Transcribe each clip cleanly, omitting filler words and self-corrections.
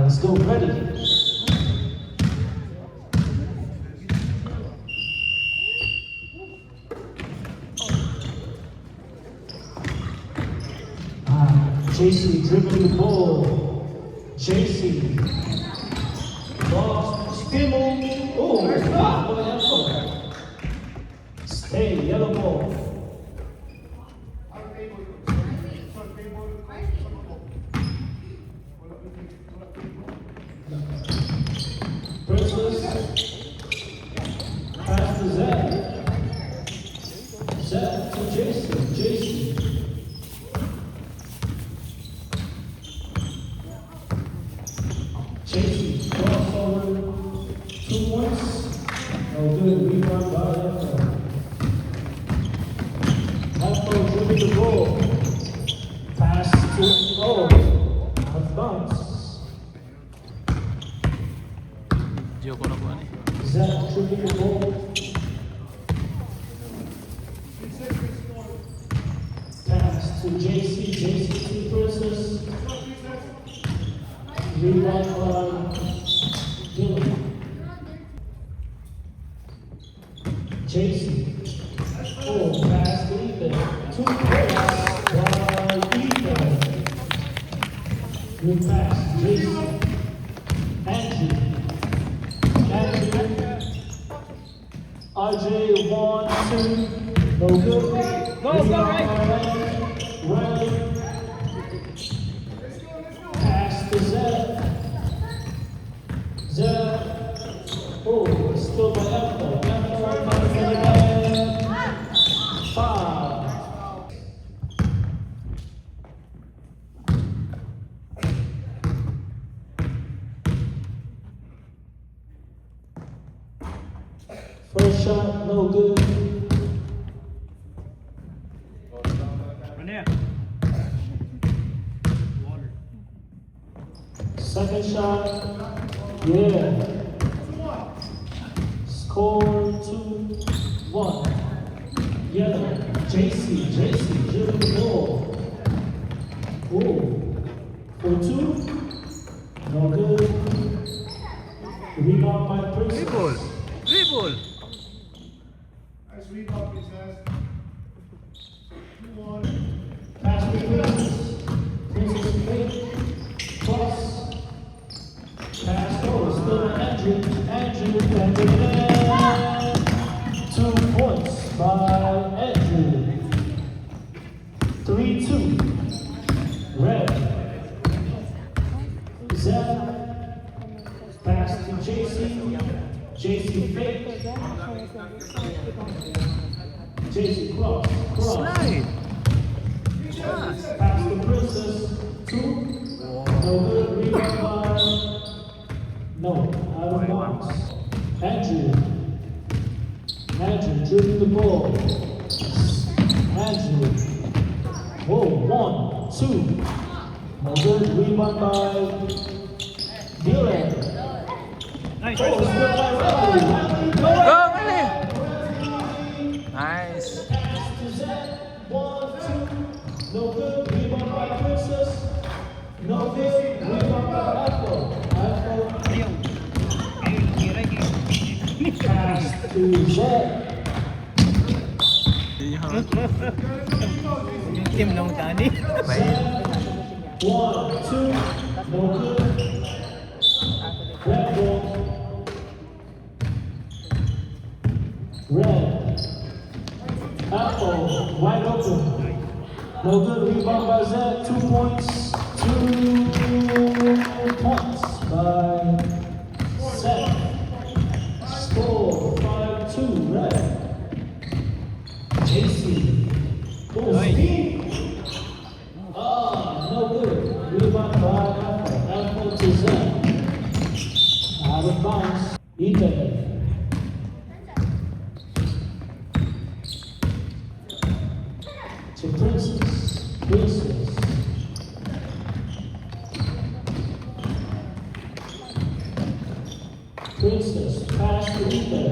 Let's go, ready. JC dribbling the ball. JC. Cross, skimble. Oh, wow. Stay, yellow ball. Princess. Pass to Zed. Zed to Jason. JC. JC, crossover, 2 points. No good, rebound by Efro. Efro dribbling the ball. Pass to, out of bounds. Zach dribbling the ball. Pass to JC, JC to Princess. Rebound by Dylan. JC. Oh, pass to Ethan. 2 points by Ethan. Good pass, JC. Andrew. RJ, 1, 2. No good. Go, right. Right. Pass to Zed. Zed. Oh, still by Efro. Efro, 5. First shot, no good. Second shot, yeah. Score 2-1. Yellow, JC dribbling the ball. Oh, for 2, no good. Rebound by Princess. Dribble. Nice rebound, Princess. 2-1. Pass to Princess. Princess fake. Cross. Pass forward. Still Andrew. Andrew. 2 points by Andrew. 3-2. Red. Zach. Pass to JC. JC fake. JC cross. Slide. Pass to Princess. 2. No good. Rebound by. No. Out of bounds. Andrew dribbling the ball. Andrew. Whoa. 1, 2. No good. Rebound by Dylan. Nice. Oh, it's good by Riley. Go, Riley. Nice. Pass to Zach. 1, 2. No good. Rebound by Princess. No good. Rebound by Efro. Pass to Zach. Tim long tani. 1, 2. No good. Red ball. Red. Apple. Wide open. No good. Rebound by Zach. 2 points. 2 points by Zach. Score 5-2. Red. JC. Oh, speed. No good. Rebound by Apple. Apple to Zach. Out of bounds. Ethan. To Princess. Princess. Pass to Ethan.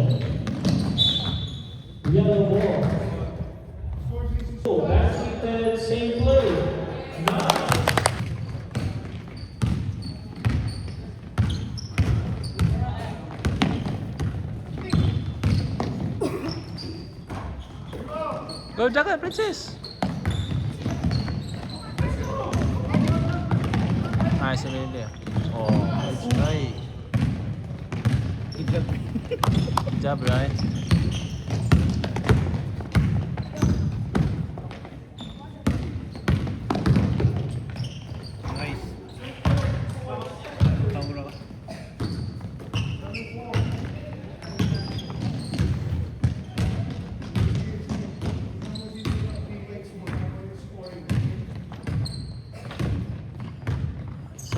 Yellow ball. Oh, that's Ethan. Same play. 9. Go, Jagan, Princess. Nice, Amelia. Oh, nice. Good job, right? Nice. Taura.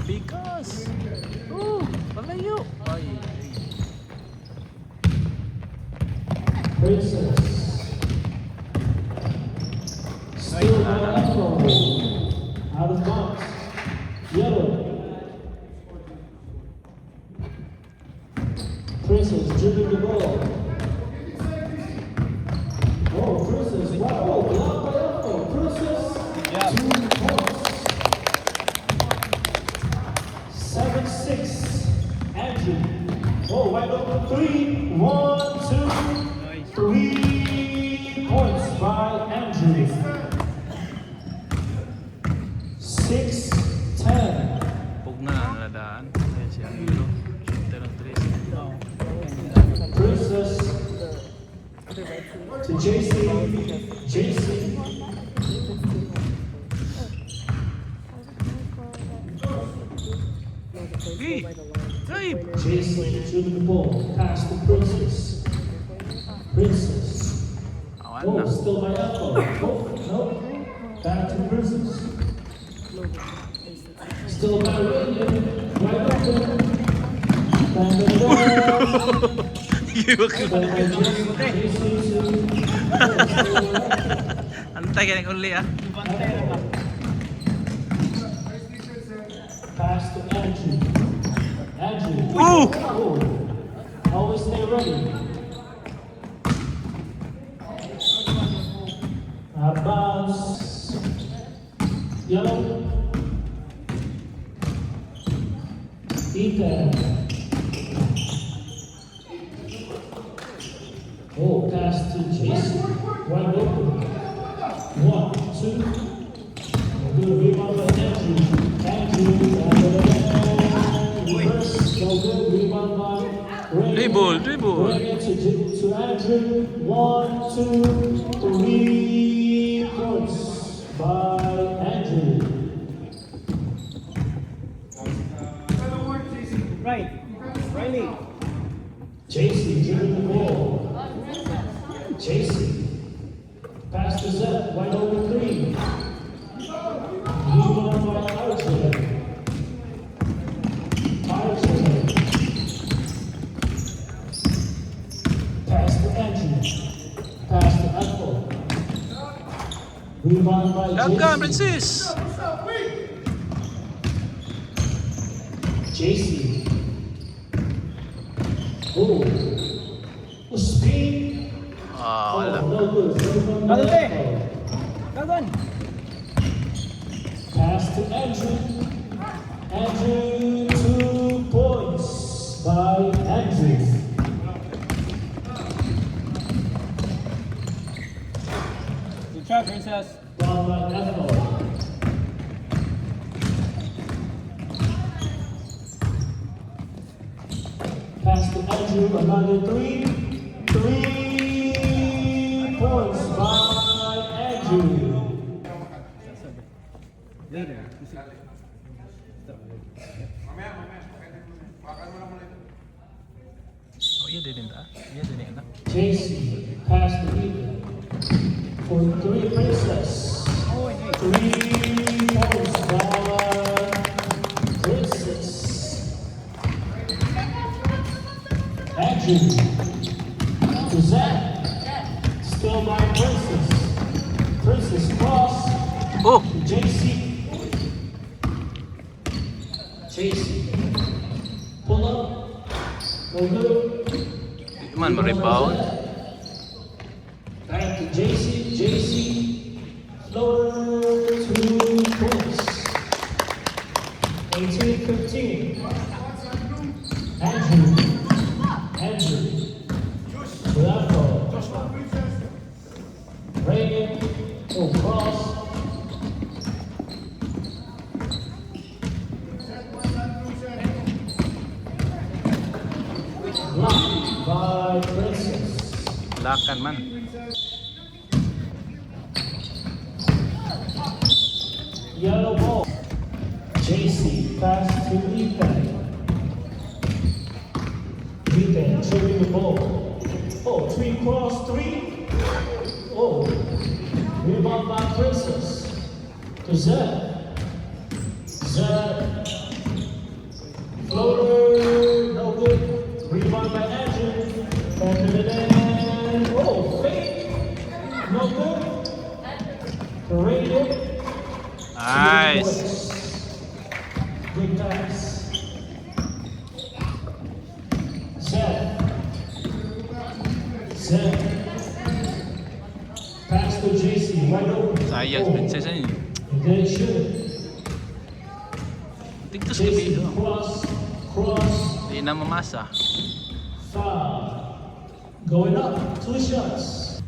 Because. Palayo. Ay, ay. Princess. Still by Echo. Out of bounds. Yellow. Princess dribbling the ball. Oh, Princess. Wow. Blocked by Echo. Princess. job. 2 points. 7-6. Andrew. Oh, wide open 3. 1, 2, Nice. 3 points by Andrew. 6-10. Pugna ang naladaan. Ayan si Angelo. Shooter ng 3. Princess to JC. JC. Hey! Drive! JC dribbling the ball. Pass to Princess. Princess. Awan Oh, na. still by Echo. Oh, no. Back to Princess. Still by William. Wide open. Bang, bang, bang. Antay ka ng uli ah. Pass to Andrew. Andrew. Ooh! Oh. Always stay ready. Bounce. Yellow. Ethan. Oh, pass to Jason. Wide open. 1, 2. Good rebound by Andrew. Andrew. Reverse. No good rebound by Ray. Dribble, dribble. Bring it to Andrew. 1, 2, 3 points by Andrew. Right. Riley. JC dribbling the ball. JC. Pass to Zep. Wide open 3. Rebound by Archer. Archer. Pass to Andrew. Pass to Apple. Rebound by Dagan, JC. Princess! JC. Oh. The spin. Ah, wala. Oh, no good. Rebound by Dante. Apple. Dagan. Pass to Andrew. Andrew, 2 points by Andrew. Good job, Princess. Down by Ethel. Pass to Andrew, another 3. 3 points by Andrew. Later. Oh, iya din ta. Iya din na. JC, pass to Ethan. For 3 Princess. Oh, nice. 3 points by Princess. Andrew. To Zach. Still by Princess. Princess cross. Oh! To JC. JC. Pull up. No good. Di man ma-rebound. Back to JC. JC. Floater. 2 points. 18-15. Andrew. Andrew. Bravo. Reagan. cross. Blocked by Princess. Lakan man. Yellow ball. JC pass to Ethan. Ethan tripping the ball. Oh, 3 cross 3. Oh, rebound by Princess. To Zed. Zed. Floater, no good. Rebound by Andrew. And oh, fake. No good. Radio. Nice. Good pass. Zed. Zed. Pass to JC, right open. Sayang Princess ini. And then shoot. Tigtos JC kabido. cross. Di na mamasa. Foul. Going up, 2 shots.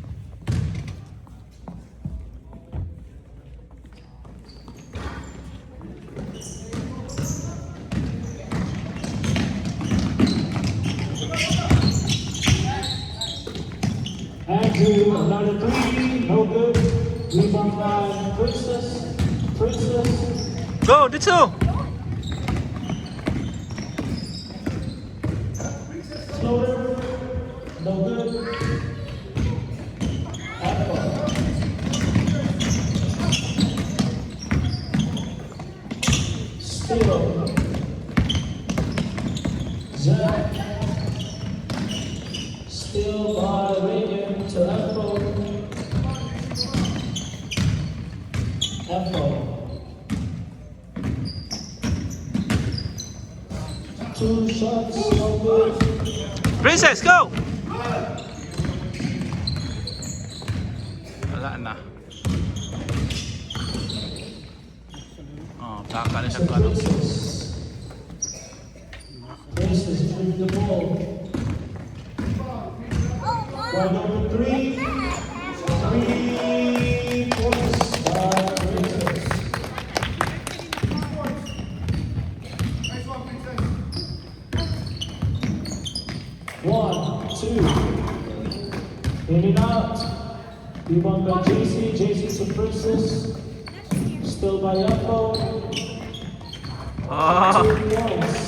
Andrew, another 3, no good. Rebound by Princess. Princess. Go, Ditsu! Floater, no good. Apple. Steal. Zach. Steal by Reagan to Apple. Apple. 2 shots, no good. Princess, go! Wala na. Oh, plaka na siya kano. Princess took the ball. One over 3. 3 points by Princess. Nice one, Princess. 1, 2. In and out. Rebound by JC. JC to Princess. Still by Yako. 2 Oh, points.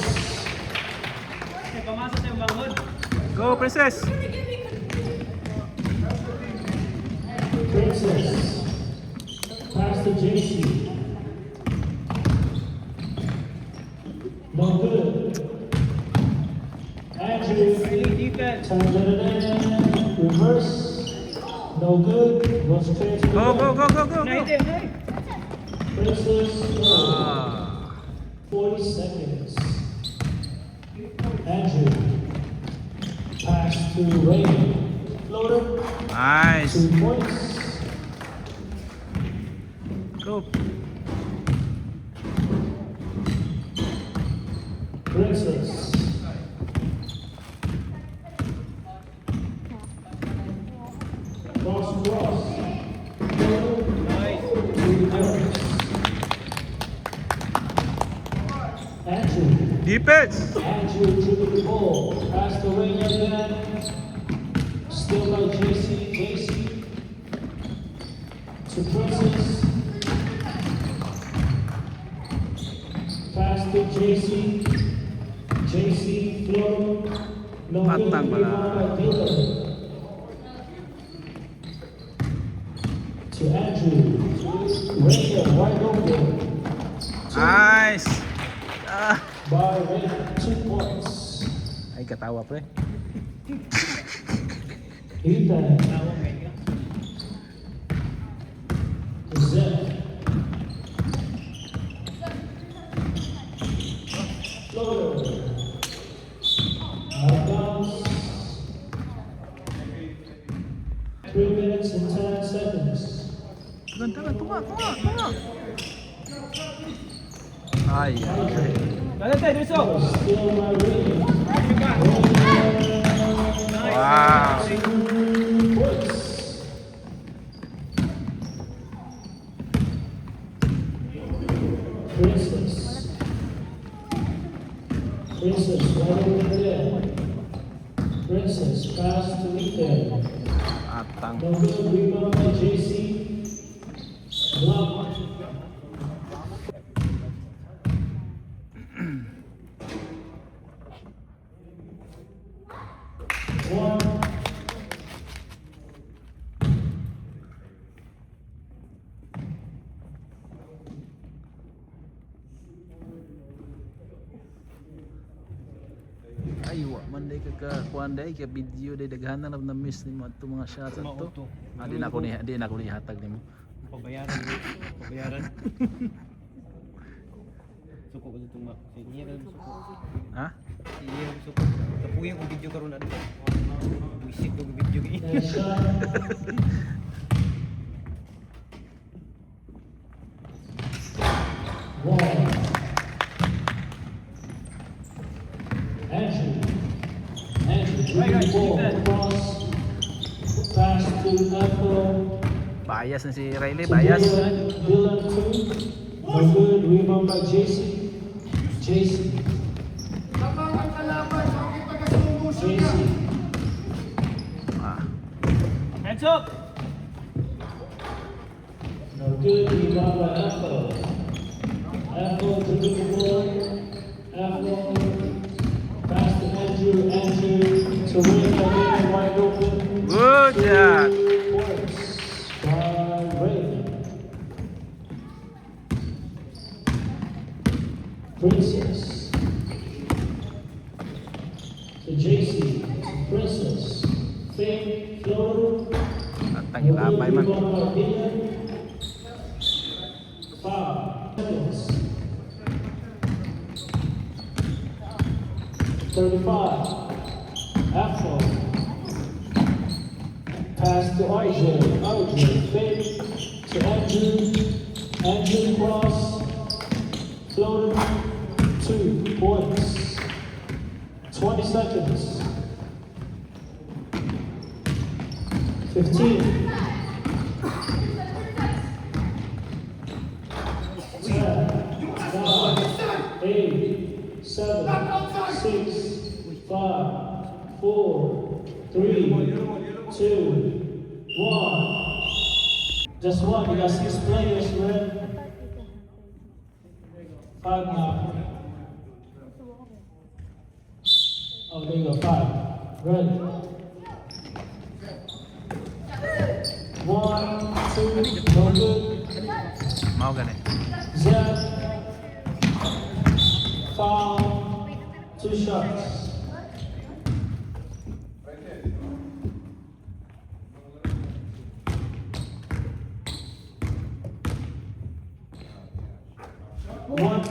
Pamasa sa yung bangon. go, Princess! Princess. Pass to JC. No good. Andrew. Early defense. Turns it in. Reverse. No good. Was transferred. Go, go, go, go, go, go! Night and night. Princess. Ah, 40 seconds. Andrew. Pass to Ray. Floater. nice! 2 points. Go! Princess. Cross. Nice. 2 points. Andrew. Defense! Andrew dribbled the ball. Pass the ring again. Still by JC. JC. To Princess. Pass to JC. JC flow. No good. Patang pala. Rebound by Dillon. To Andrew. Ranger wide open. Nice! Ah! By Ranger. 2 points. Ay, katawa pre. Ethan. Tawag medyo. Zed. Floater. Out bounds. 3 minutes and 10 seconds. Tagan, tunga! Ay, ay. Dali tayo, Dirso. Still by Ray. Wow! 2 points. Princess. Princess, right over there. Princess, pass to Ethan. Atang. No good, rebound by JC. Block. One. Ay, wa man day kuan day kay video day daghan na miss nimo adto mga shots adto. Mauto. Di na ko ni hatag nimo. Pabayaran. Pabayaran. Suko ko itong mak. Iya kan suko. Ha? Iya suko. Tapuyan ko video karon ano. Buisit ko video ini. Nice shot. One. Andrew. Andrew, Right, right, ball defense. cross. Pass to Apple. Bias na si Riley, To bias. Dylan 2. No good, rebound by JC. JC. Lamang ang kalaban, bakit taga-slow motion JC. ka? Ah, Hands up. No good, rebound by Apple. Apple to the ball. Apple. Pass to Andrew. Andrew to win again, wide open. good shot. Points by Raven. Princess. To JC. To Princess. Fake floater. Atang ilabay man. Foul. Seconds. 35. Afro. Pass to RJ. RJ. Fake to Andrew. Andrew cross. Floater. 2 points. 20 seconds. 15. 10, 9, 8, 7, 6, 5, 4, 3, 2, 1. Just one. You got 6 players, man. 5 now. Oh, there you go. 5. Ready. 1, 2, no good. Mao gani. Zach, foul, 2 shots. One.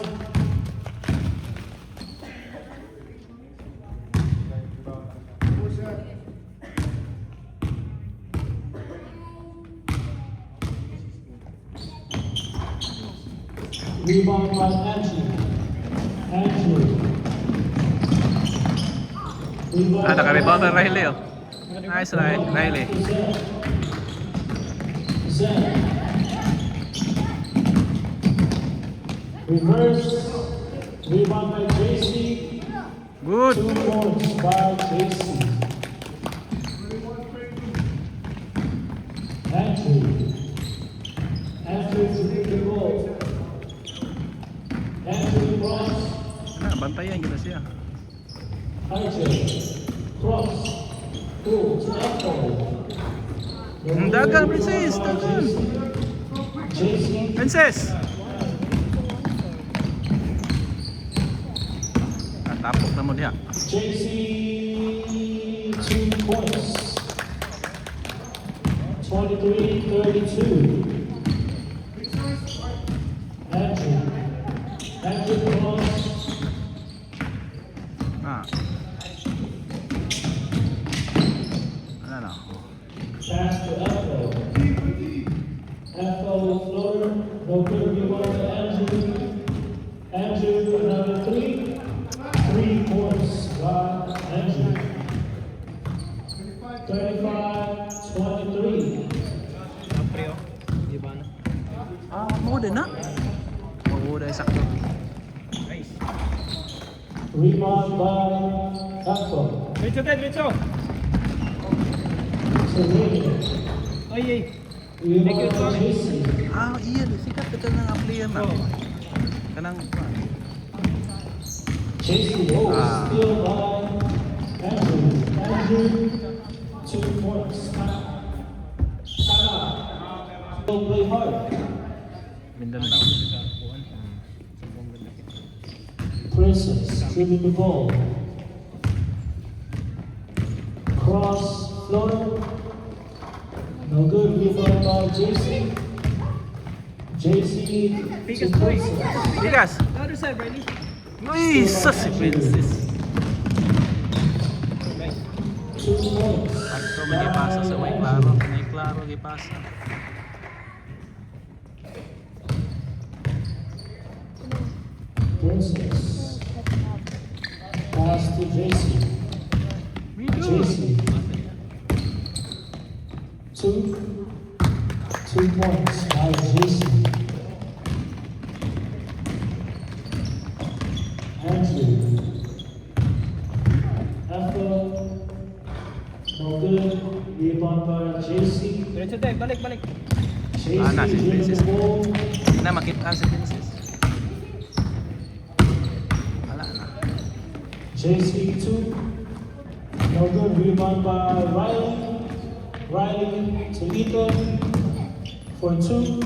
Rebound by Andrew. Andrew. Rebound Ah, naka-rebound by na Riley oh. Nice Riley. Zach. Reverse. Rebound by JC. Good. 2 points by JC. Andrew. Andrew to the ball. Andrew cross. Na, bantayan kita siya. RJ. Cross. Pull to Echo. Dagan, Princess, dagan. JC. Princess. Natapok na mo diha. JC 2 points. 23-32. Andrew. Andrew cross. Ah. Ano na? Pass to Echo. Echo floater. No good rebound to Andrew. Andrew another 3. 3 points by Andrew. 35-23. Apre oh. Di ba na? Ah, mo din na. Mo din sakto. Rebound by Afro. Diretso tayo, diretso. Serena. Ay, ay. Rebound by JC. Ah, iya, sikat ka ng player na. Kanang JC, oh, steal by Andrew. Andrew, 2 points. Still play hard. Mindanao. Princess dribbling the ball. Cross floor. No good. Rebound by JC. JC to Princess. Bigas. Other side, Riley. Uy, sus si Princess. 2 points. Pagka magipasa sa may klaro. May klaro gipasa. Princess. Pass to JC. JC. 2 points by JC. Andrew. After. No good. Rebound by JC. Diretso tayo, balik, balik. JC Ah, si dribbling Princess. the ball. Na makita si Princess. Wala na. JC 2. No good. Rebound by Riley. Riley to Ethan for 2.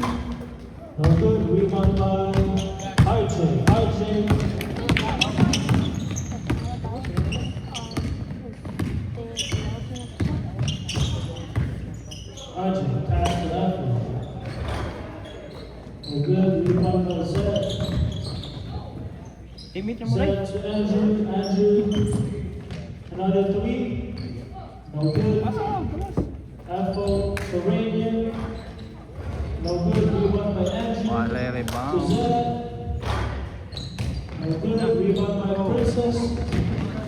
No good. Rebound by RJ. RJ. RJ pass to Apple. No good. Rebound by Zed. Teammate na mo, Ray. Zed to Andrew. Andrew. Another 3. No good. Apple to Rainier. No good. Rebound by Andrew. Wala yung To rebound. Zed. No good. Rebound by Princess.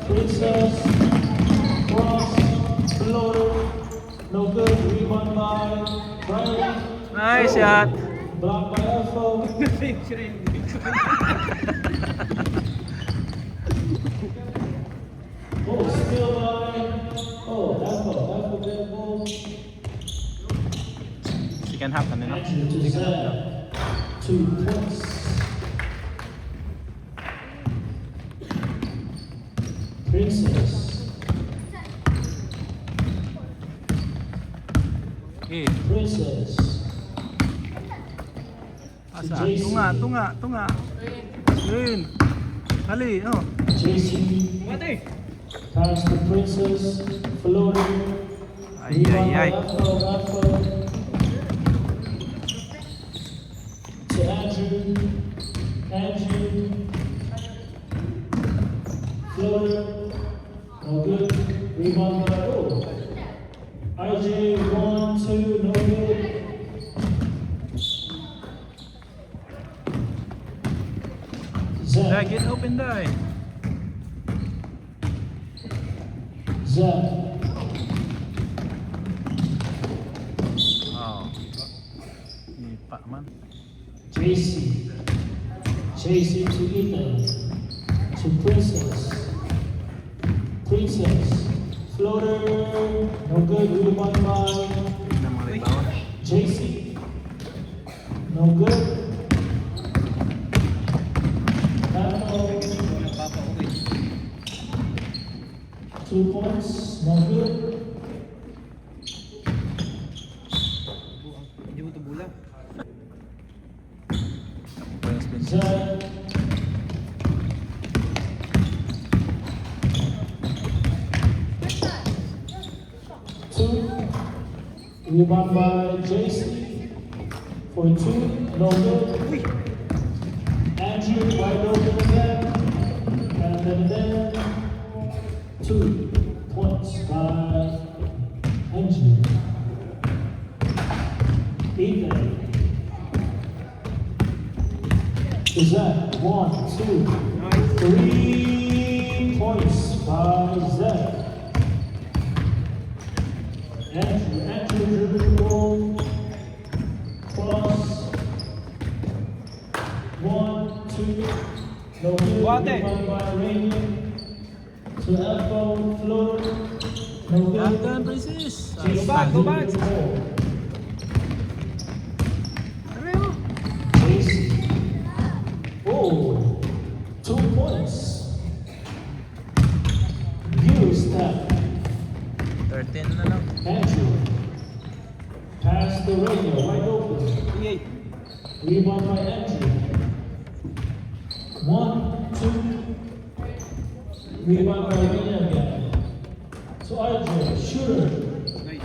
Princess. Cross. Floater. No good. Rebound by Riley. Nice shot. Blocked by Apple. Si Riley. Oh, still by. Oh, Apple. Apple get the ball. Second half na nila. Andrew to Zed. 2 points. Princess. Eh, Princess. asa? Tunga. Yun. Ali, oh. JC. Water. Pass to Princess. Floater. Ay, ay, ay. Afro. To Andrew. Andrew. Floater. No good. Rebound by RJ 1, 2, no good. Dai, Zach. get open dai. Zach. Oh. Ni Pak Man. JC. JC to Ethan. To Princess. Princess. Floater. No good. Rebound by Hindi na mga rebound. JC. No good. Apple. Papa, okay. 2 points. No good. Hindi mo ito bulang. Points din. Zach. Rebound by JC for 2, no good. Andrew wide open again, and then 2 points by Andrew. Ethan. Is that 1, 2, 3 points by Zach. Andrew dribbling the ball. Cross. 1, 2, No good. Guate. Rebound by Rainier. To elbow, floater. No good. Dagan, Princess. JC back, go back. to the ball. Areo. JC. Oh, 2 points. View step. 13 na lang. Andrew. Pass the Rainier, wide open. 38. Rebound by Andrew. 1, 2. Rebound by Rainier again. To RJ, shooter. Nice.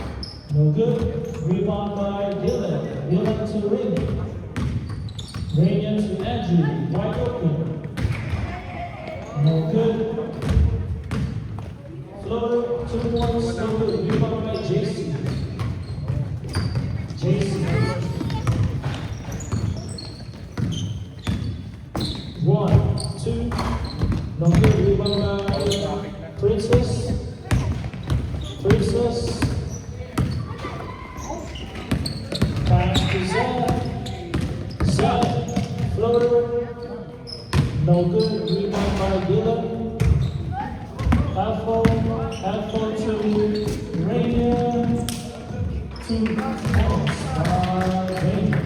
No good. Rebound by Dylan. Dylan to Rainier. Rainier to Andrew. Wide open. No good. Floater, 2 points. No good. Rebound by JC. JC. 1, 2. No good. Rebound by Princess. Princess. Pass to Zed. Zed. Floater. No good. Rebound by Dylan. Half-phone to Rainier. 2 points by Rainier.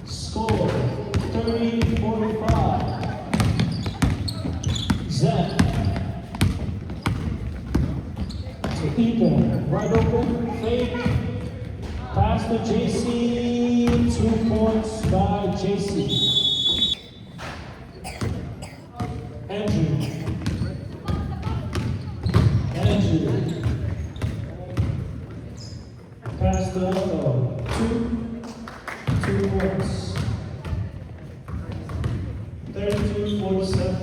Score 30-45. Zed. To Ethan. Wide open. Fake. Pass to JC. 2 points by JC. Andrew. Pass the elbow. 2 points. 32-47.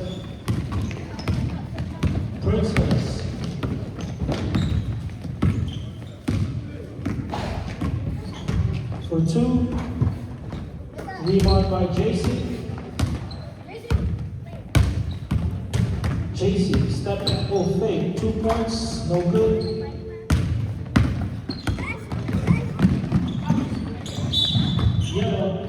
Princess. For 2. Rebound by JC. JC, step back, oh fake, 2 points, no good. Yellow.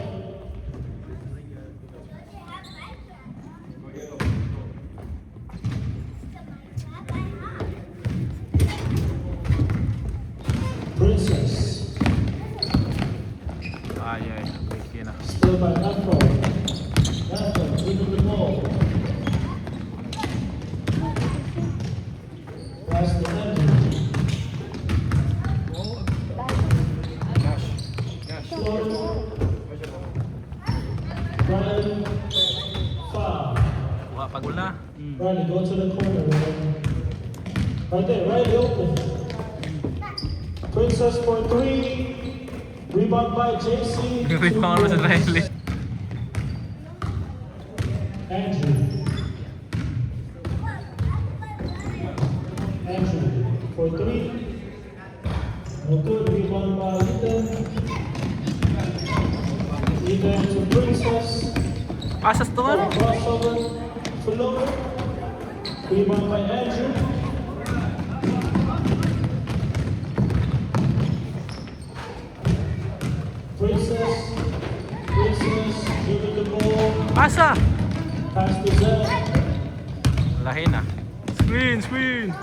Princess, Ay, break na. still by Afro. Afro, into the ball. Pass the Andrew. Gosh. Gosh. Brian, foul. Buka pagul na. Riley, go to the corner. Right there, Riley open. Princess for 3. Rebound by JC. Rebound sa Riley. Andrew. Andrew for 3. No good. Rebound by Ethan. Ethan to Princess. Pasas to ano? Crossover. Floater. Rebound by Andrew. Princess. Give it the ball. Pasa! Pass to Zed. Lahi na. Screen! 3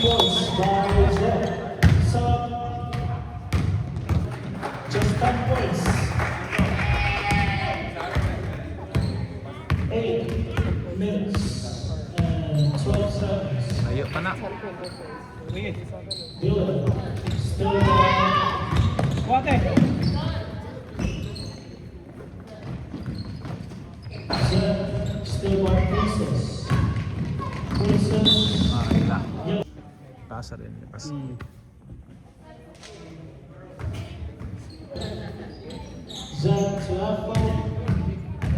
points by Zed. Sub. Just 10 points. 8 minutes and 12 seconds. Layo pa na. Dylan. Still there. Guate. Zed. Still by Princess. Princess. Wala. Yep. Pasa rin. Pasa. Zed to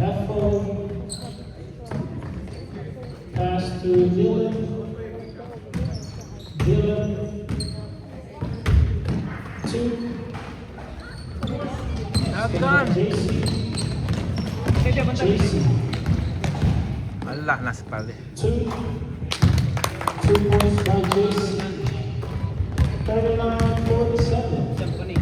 Afro. Pass to Dylan. Dylan. 2. Dagan! JC. Kaya banta. JC. Wala, nasa pali. 2 points by JC. 39-47. Jump pa ni.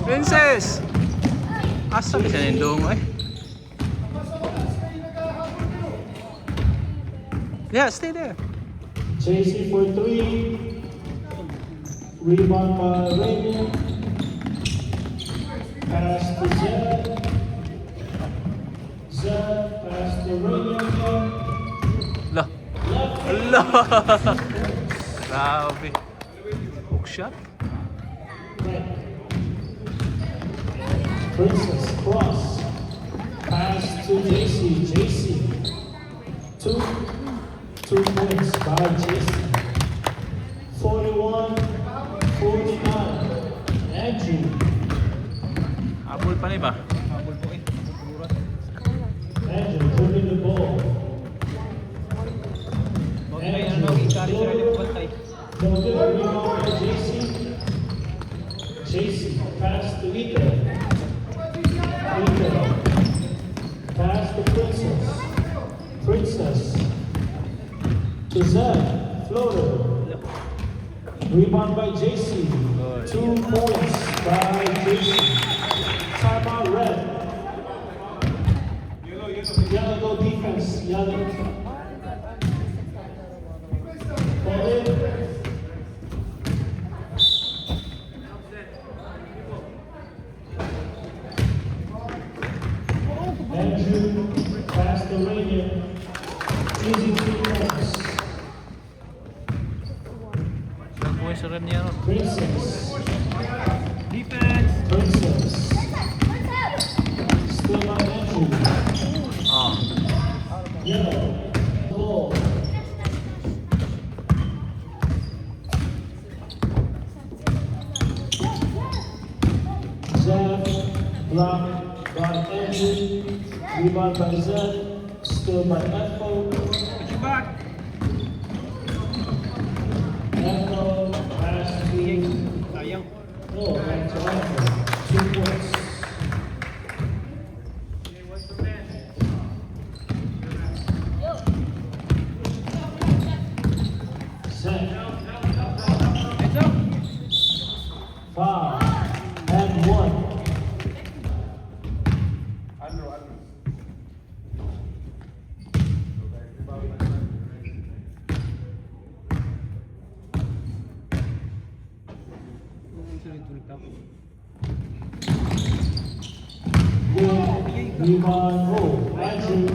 Princess! Asa ka siya nindong eh? Yeah, stay there. JC for 3. Rebound by Raymond. Pass to Zed. Zed, pass to Raymond again. Lah. Left. Allah! Grabe. Hook shot? Right. Princess cross. Pass to JC. JC. 2 points by JC. 41, 49. Andrew. Habol pa ni ba? Habol po eh. Puluran. Andrew dribbling the ball. Huwag may ano, i-carry sila ng bantay. No good. Rebound by JC. JC. Pass to Ethan. Ethan. Pass to Princess. Princess. To Zed. Floater. Rebound by JC. 2 points by JC. Timeout red. Yellow go defense. Yellow. Ball in. Andrew pass the Rainier. Easy 3 points. Ilang points na rin niya ron? Princess. Defense! Princess. Still by Andrew. Ah. Yellow. Ball. Zed. Block by Andrew. Rebound by Zed. Still by Echo. Put you back! Echo. Pass to. Sayang. Oh, back to Echo. 2 points. Zed. Heads up! 5 and 1. Rebound, oh, Andrew.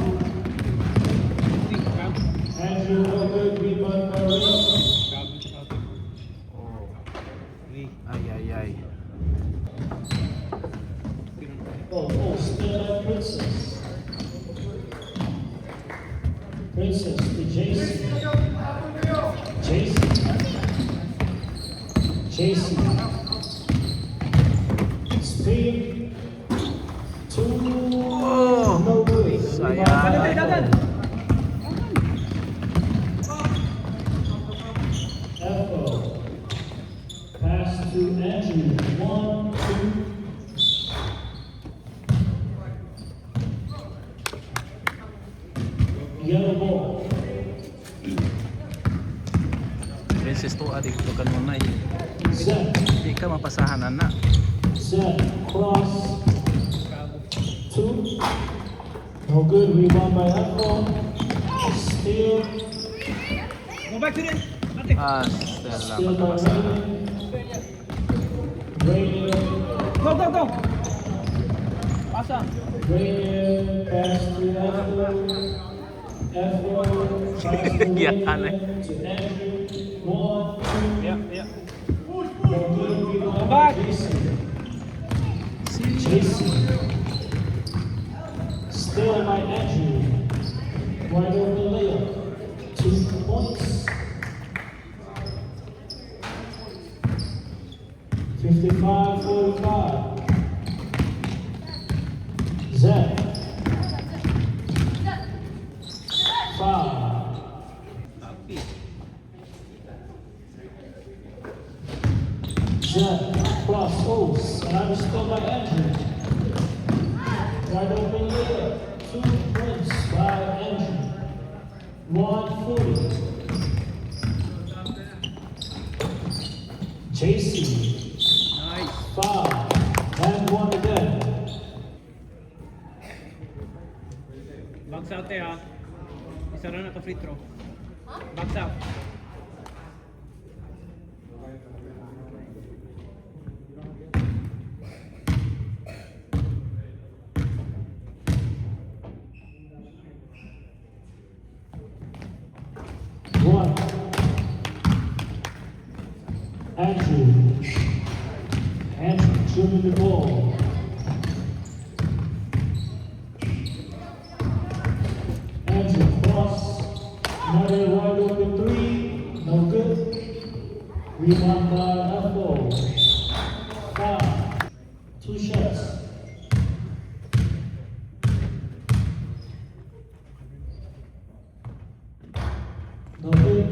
Andrew, no good. Rebound by Ray. Oh. Ay, ay, ay. Oh, still at Princess. Princess to Jason. Jason. Jason. Speed. 2. Oh. No good. Sayang. Rebound by Echo. Pass to Andrew. 1, 2. Yellow ball. Princess to adik to kan mo na eh. Set. Di ka mapasahan na. Set. Cross. 2. No good. Rebound by Echo. Steal. Go back to the... Ate! Ah, Stella Steal by mapasahan. Rainier. Go, go, go! Pasa! Rainier. Pass to Echo. Echo. Pass to Yan, Rainier. eh. To Andrew. 1, 2. Yeah, yeah. No good. Rebound Back. by Jason. Si Jason. Still by Andrew. Wide open layup. 2 points. 55-45. Zed. 5. Zed. Cross. Oh, and I was still by Andrew. Wide open layup. 2 points by Andrew. 140. JC. Nice! 5. ate ha. Isa na to free throw. Backs up. One. Andrew. Andrew shooting the ball. Andrew cross. Another wide open three. No good. Rebound by Apple. Five. 2 shots. No good.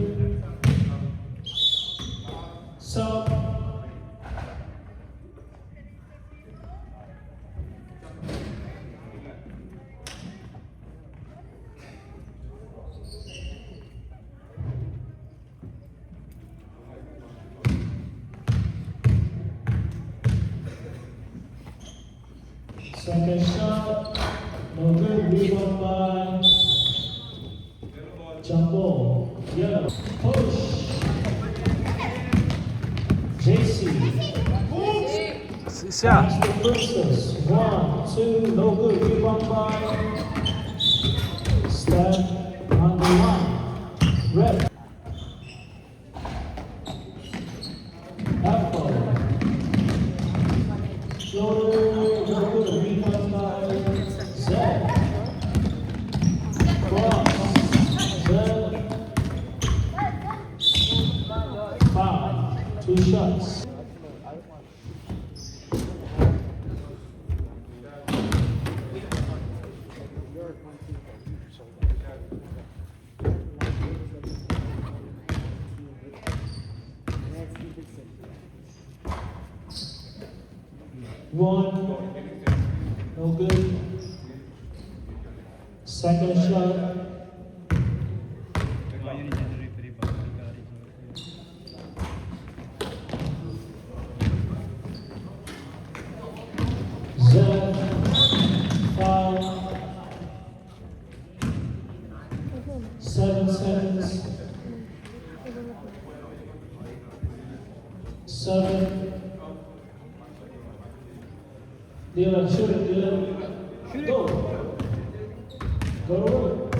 So. Second shot, no good. Rebound by jump ball. Yellow. Push. JC. Siya. Pass to Princess. 1, 2, no good. Rebound by Steph on the line. Red. Apple. Floater. No good. Rebound by Zed. Cross. Zed. 5. 2 shots. One, no good. Second shot, Zed, foul. 7 seconds. 7. Dylan, shoot it, Dylan. Go. Go to work.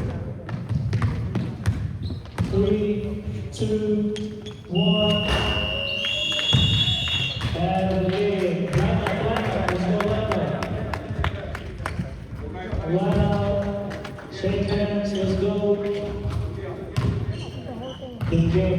3, 2, 1. And again, line up. Let's go line up. Shake hands, let's go. Good game.